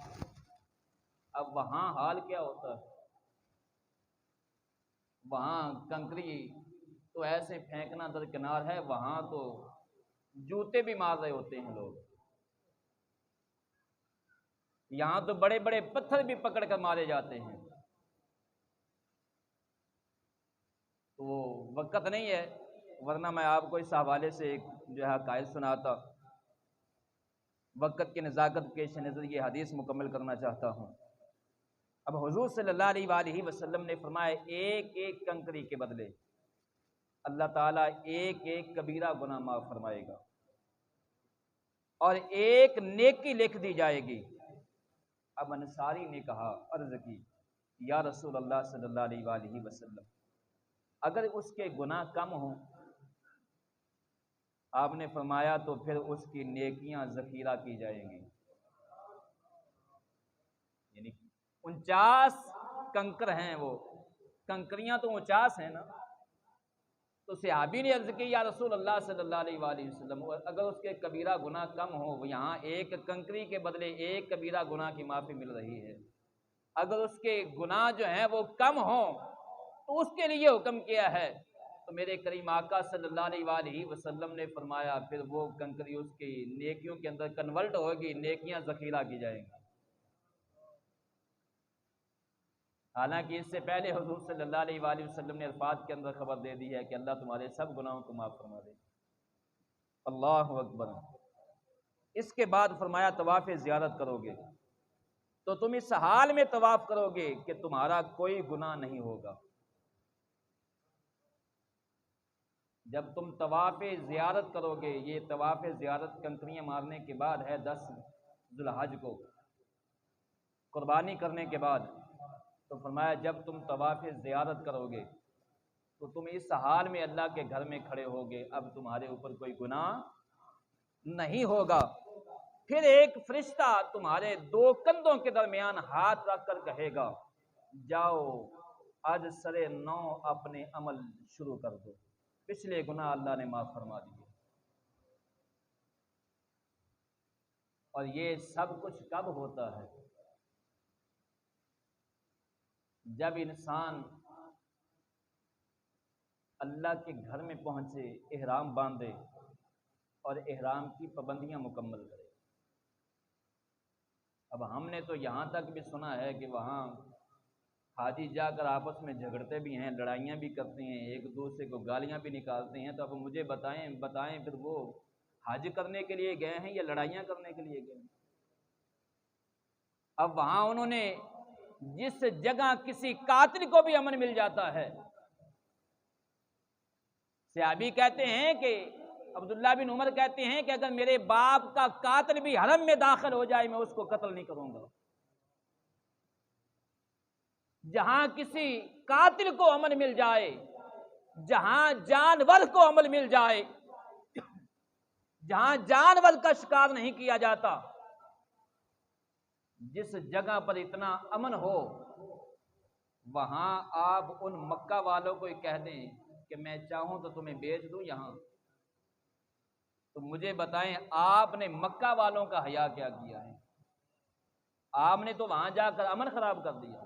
اب وہاں حال کیا ہوتا ہے؟ وہاں کنکری تو ایسے پھینکنا درکنار ہے، وہاں تو جوتے بھی مار رہے ہوتے ہیں لوگ، یہاں تو بڑے بڑے پتھر بھی پکڑ کر مارے جاتے ہیں۔ تو وہ وقت نہیں ہے، ورنہ میں آپ کو اس حوالے سے ایک جو ہے قائد سناتا۔ وقت کی نزاکت کے پیش نظر یہ حدیث مکمل کرنا چاہتا ہوں۔ اب حضور صلی اللہ علیہ وآلہ وسلم نے فرمایا ایک ایک کنکری کے بدلے اللہ تعالیٰ ایک ایک کبیرہ گناہ معاف فرمائے گا، اور ایک نیکی لکھ دی جائے گی۔ اب انصاری نے کہا، عرض کی، یا رسول اللہ صلی اللہ علیہ وآلہ وسلم، اگر اس کے گناہ کم ہوں؟ آپ نے فرمایا تو پھر اس کی نیکیاں ذخیرہ کی جائیں گی، یعنی 49 کنکر ہیں، وہ کنکریاں تو 49 ہیں نا۔ تو صحابی نے عرض کی، یا رسول اللہ صلی اللہ علیہ وآلہ وسلم، اگر اس کے کبیرہ گناہ کم ہو، یہاں ایک کنکری کے بدلے ایک کبیرہ گناہ کی معافی مل رہی ہے، اگر اس کے گناہ جو ہیں وہ کم ہوں تو اس کے لیے حکم کیا ہے؟ تو میرے کریم آقا صلی اللہ علیہ وآلہ وسلم نے فرمایا پھر وہ کنکری اس کی نیکیوں کے اندر کنورٹ ہوگی، نیکیاں ذخیرہ کی جائیں گی۔ حالانکہ اس سے پہلے حضور صلی اللہ علیہ وآلہ وسلم نے الفاظ کے اندر خبر دے دی ہے کہ اللہ تمہارے سب گناہوں کو معاف فرما دے۔ اللہ اکبر۔ اس کے بعد فرمایا طواف زیارت کرو گے تو تم اس حال میں طواف کرو گے کہ تمہارا کوئی گناہ نہیں ہوگا۔ جب تم طواف زیارت کرو گے، یہ طواف زیارت کنکریاں مارنے کے بعد ہے 10 ذوالحج کو، قربانی کرنے کے بعد، تو فرمایا جب تم طواف زیارت کرو گے تو تم اس حال میں اللہ کے گھر میں کھڑے ہوگے، اب تمہارے اوپر کوئی گناہ نہیں ہوگا۔ پھر ایک فرشتہ تمہارے دو کندھوں کے درمیان ہاتھ رکھ کر کہے گا جاؤ آج سرے نو اپنے عمل شروع کر دو، پچھلے گناہ اللہ نے معاف فرما دیے۔ اور یہ سب کچھ کب ہوتا ہے؟ جب انسان اللہ کے گھر میں پہنچے، احرام باندھے اور احرام کی پابندیاں مکمل کرے۔ اب ہم نے تو یہاں تک بھی سنا ہے کہ وہاں حاجی جا کر آپس میں جھگڑتے بھی ہیں، لڑائیاں بھی کرتے ہیں، ایک دوسرے کو گالیاں بھی نکالتے ہیں۔ تو اب مجھے بتائیں پھر وہ حج کرنے کے لیے گئے ہیں یا لڑائیاں کرنے کے لیے گئے ہیں؟ اب وہاں انہوں نے جس جگہ کسی قاتل کو بھی امن مل جاتا ہے، صحابی کہتے ہیں کہ عبداللہ بن عمر کہتے ہیں کہ اگر میرے باپ کا قاتل بھی حرم میں داخل ہو جائے میں اس کو قتل نہیں کروں گا۔ جہاں کسی قاتل کو امن مل جائے، جہاں جانور کو امن مل جائے، جہاں جانور کا شکار نہیں کیا جاتا، جس جگہ پر اتنا امن ہو وہاں آپ ان مکہ والوں کو کہہ دیں کہ میں چاہوں تو تمہیں بیچ دوں یہاں، تو مجھے بتائیں آپ نے مکہ والوں کا حیا کیا کیا ہے؟ آپ نے تو وہاں جا کر امن خراب کر دیا۔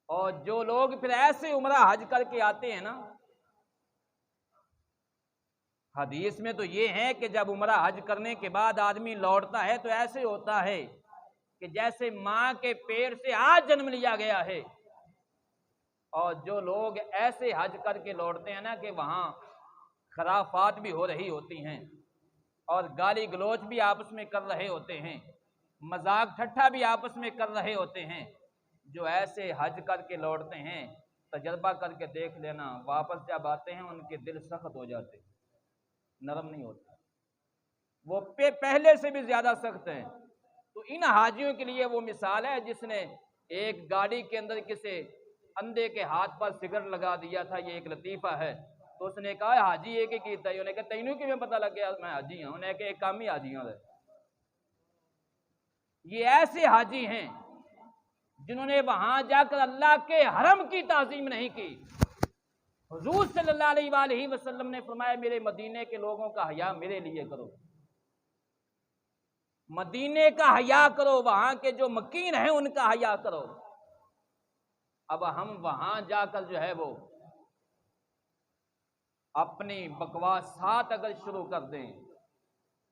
اور جو لوگ پھر ایسے عمرہ حج کر کے آتے ہیں نا، حدیث میں تو یہ ہے کہ جب عمرہ حج کرنے کے بعد آدمی لوٹتا ہے تو ایسے ہوتا ہے کہ جیسے ماں کے پیٹ سے آج جنم لیا گیا ہے۔ اور جو لوگ ایسے حج کر کے لوٹتے ہیں نا کہ وہاں خرافات بھی ہو رہی ہوتی ہیں اور گالی گلوچ بھی آپس میں کر رہے ہوتے ہیں، مذاق ٹھٹھا بھی آپس میں کر رہے ہوتے ہیں، جو ایسے حج کر کے لوٹتے ہیں تجربہ کر کے دیکھ لینا، واپس جب آتے ہیں ان کے دل سخت ہو جاتے، نرم نہیں ہوتا، وہ پہلے سے بھی زیادہ سخت ہیں۔ تو ان حاجیوں کے لیے وہ مثال ہے جس نے ایک گاڑی کے اندر کسی اندھے کے ہاتھ پر سگریٹ لگا دیا تھا، یہ ایک لطیفہ ہے۔ تو اس نے کہا حاجی یہ کی تھا، انہوں نے کہا تینوں کی میں پتہ لگ گیا میں حاجی ہوں، انہوں نے کہا ایک کام ہی حاجی ہوں۔ یہ ایسے حاجی ہیں جنہوں نے وہاں جا کر اللہ کے حرم کی تعظیم نہیں کی۔ حضور صلی اللہ علیہ وآلہ وسلم نے فرمایا میرے مدینے کے لوگوں کا حیا میرے لیے کرو، مدینے کا حیا کرو، وہاں کے جو مکین ہیں ان کا حیا کرو۔ اب ہم وہاں جا کر جو ہے وہ اپنی بکواسات اگر شروع کر دیں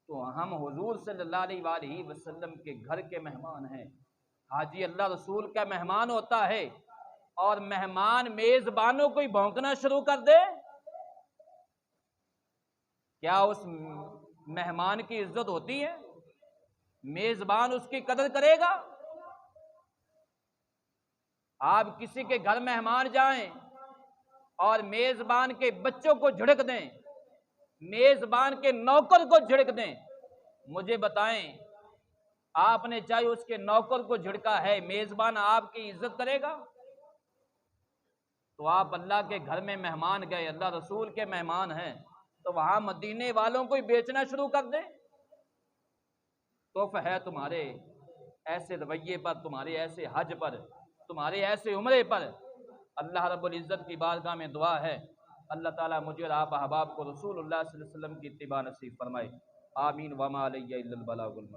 تو ہم حضور صلی اللہ علیہ وآلہ وسلم کے گھر کے مہمان ہیں۔ حاجی اللہ رسول کا مہمان ہوتا ہے اور مہمان میزبانوں کو ہی بھونکنا شروع کر دے، کیا اس مہمان کی عزت ہوتی ہے؟ میزبان اس کی قدر کرے گا؟ آپ کسی کے گھر مہمان جائیں اور میزبان کے بچوں کو جھڑک دیں، میزبان کے نوکر کو جھڑک دیں، مجھے بتائیں آپ نے چاہے اس کے نوکر کو جھڑکا ہے، میزبان آپ کی عزت کرے گا؟ تو آپ اللہ کے گھر میں مہمان گئے، اللہ رسول کے مہمان ہیں، تو وہاں مدینے والوں کو ہی بیچنا شروع کر دیں؟ توفہ ہے تمہارے ایسے رویے پر، تمہارے ایسے حج پر، تمہارے ایسے عمرے پر۔ اللہ رب العزت کی بارگاہ میں دعا ہے اللہ تعالیٰ مجھے اور آپ احباب کو رسول اللہ صلی اللہ علیہ وسلم کی اتباع نصیب فرمائے، آمین۔ وما علیہ الا البلاغ المبین۔